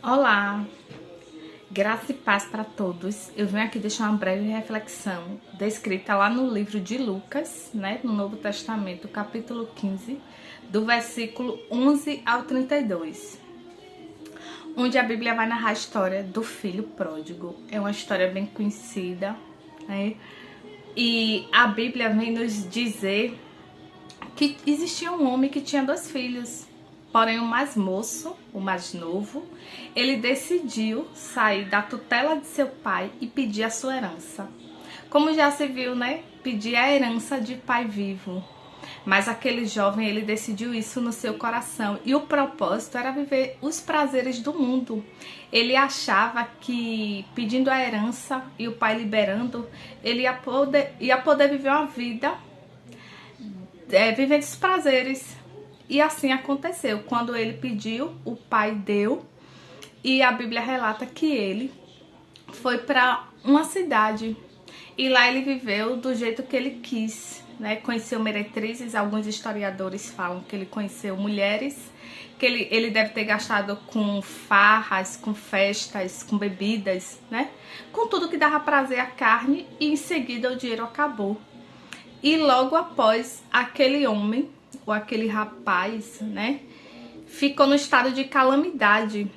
Olá, graça e paz para todos. Eu venho aqui deixar uma breve reflexão descrita lá no livro de Lucas, no Novo Testamento, capítulo 15, do versículo 11 ao 32, onde a Bíblia vai narrar a história do filho pródigo. É uma história bem conhecida, né? E a Bíblia vem nos dizer que existia um homem que tinha 2 filhos. Porém, o mais moço, o mais novo, ele decidiu sair da tutela de seu pai e pedir a sua herança. Como já se viu, Pedir a herança de pai vivo. Mas aquele jovem, ele decidiu isso no seu coração. E o propósito era viver os prazeres do mundo. Ele achava que pedindo a herança e o pai liberando, ele ia poder viver uma vida vivendo os prazeres. E assim aconteceu. Quando ele pediu, o pai deu. E a Bíblia relata que ele foi para uma cidade. E lá ele viveu do jeito que ele quis, Conheceu meretrizes. Alguns historiadores falam que ele conheceu mulheres. Que ele deve ter gastado com farras, com festas, com bebidas, Com tudo que dava prazer à carne. E em seguida o dinheiro acabou. E logo após, aquele homem, ou aquele rapaz, ficou no estado de calamidade,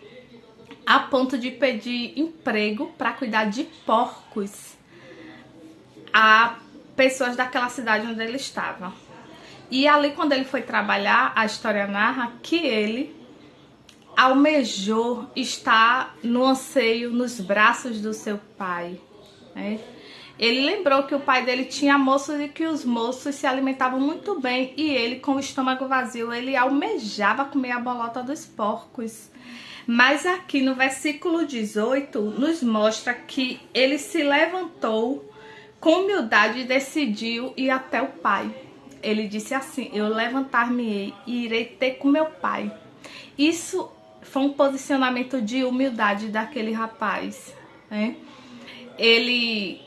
a ponto de pedir emprego para cuidar de porcos a pessoas daquela cidade onde ele estava. E ali, quando ele foi trabalhar, a história narra que ele almejou estar no anseio, nos braços do seu pai, Ele lembrou que o pai dele tinha moços e que os moços se alimentavam muito bem. E ele, com o estômago vazio, ele almejava comer a bolota dos porcos. Mas aqui no versículo 18, nos mostra que ele se levantou com humildade e decidiu ir até o pai. Ele disse assim: eu levantar-me-ei e irei ter com meu pai. Isso foi um posicionamento de humildade daquele rapaz, Ele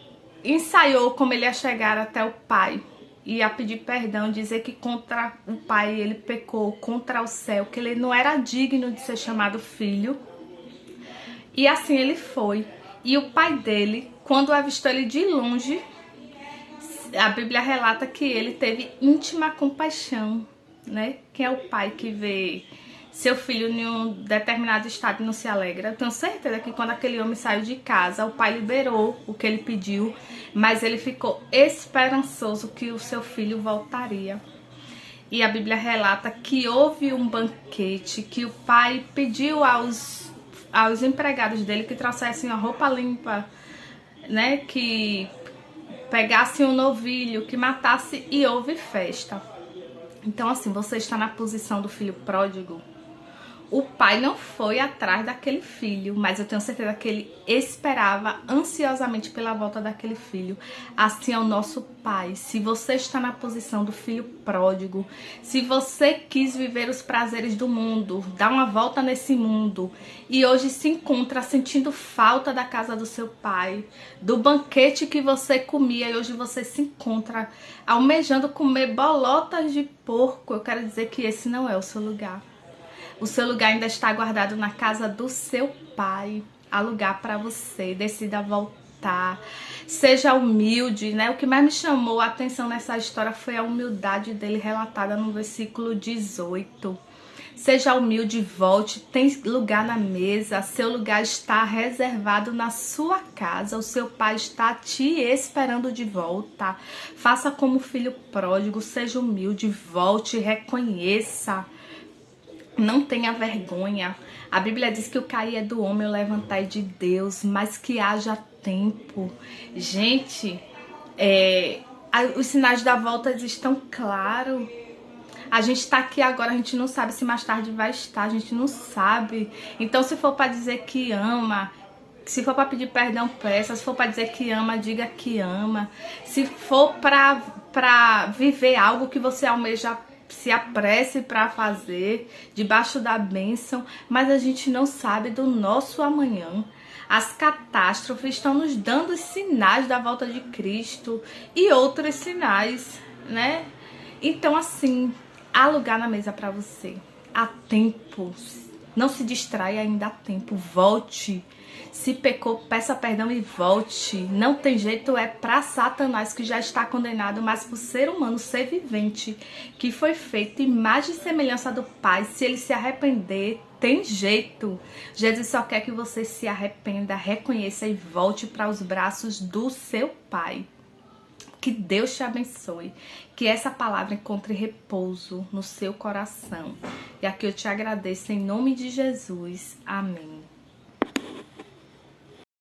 ensaiou como ele ia chegar até o pai, ia pedir perdão, dizer que contra o pai ele pecou, contra o céu, que ele não era digno de ser chamado filho. E assim ele foi. E o pai dele, quando avistou ele de longe, a Bíblia relata que ele teve íntima compaixão, Quem é o pai que vê seu filho em um determinado estado e não se alegra? Eu tenho certeza que quando aquele homem saiu de casa, o pai liberou o que ele pediu, mas ele ficou esperançoso que o seu filho voltaria. E a Bíblia relata que houve um banquete, que o pai pediu aos empregados dele que trouxessem a roupa limpa, que pegassem um novilho, que matasse, e houve festa. Então, assim, você está na posição do filho pródigo. O pai não foi atrás daquele filho, mas eu tenho certeza que ele esperava ansiosamente pela volta daquele filho. Assim é o nosso pai. Se você está na posição do filho pródigo, se você quis viver os prazeres do mundo, dar uma volta nesse mundo e hoje se encontra sentindo falta da casa do seu pai, do banquete que você comia, e hoje você se encontra almejando comer bolotas de porco, eu quero dizer que esse não é o seu lugar. O seu lugar ainda está guardado na casa do seu pai. Há lugar para você. Decida voltar. Seja humilde, O que mais me chamou a atenção nessa história foi a humildade dele relatada no versículo 18. Seja humilde, volte. Tem lugar na mesa. Seu lugar está reservado na sua casa. O seu pai está te esperando de volta. Faça como filho pródigo. Seja humilde, volte, reconheça. Não tenha vergonha. A Bíblia diz que o cair é do homem, o levantar é de Deus, mas que haja tempo. Gente, os sinais da volta estão claros. A gente está aqui agora, a gente não sabe se mais tarde vai estar, a gente não sabe. Então, se for para dizer que ama, se for para pedir perdão, peça. Se for para dizer que ama, diga que ama. Se for para viver algo que você almeja, se apresse para fazer, debaixo da bênção, mas a gente não sabe do nosso amanhã. As catástrofes estão nos dando os sinais da volta de Cristo e outros sinais, Então, assim, há lugar na mesa para você. Há tempo. Não se distraia, ainda há tempo. Volte. Se pecou, peça perdão e volte. Não tem jeito, é para Satanás, que já está condenado, mas para o ser humano, ser vivente, que foi feito imagem e semelhança do Pai, se ele se arrepender, tem jeito. Jesus só quer que você se arrependa, reconheça e volte para os braços do seu Pai. Que Deus te abençoe, que essa palavra encontre repouso no seu coração. E aqui eu te agradeço em nome de Jesus. Amém.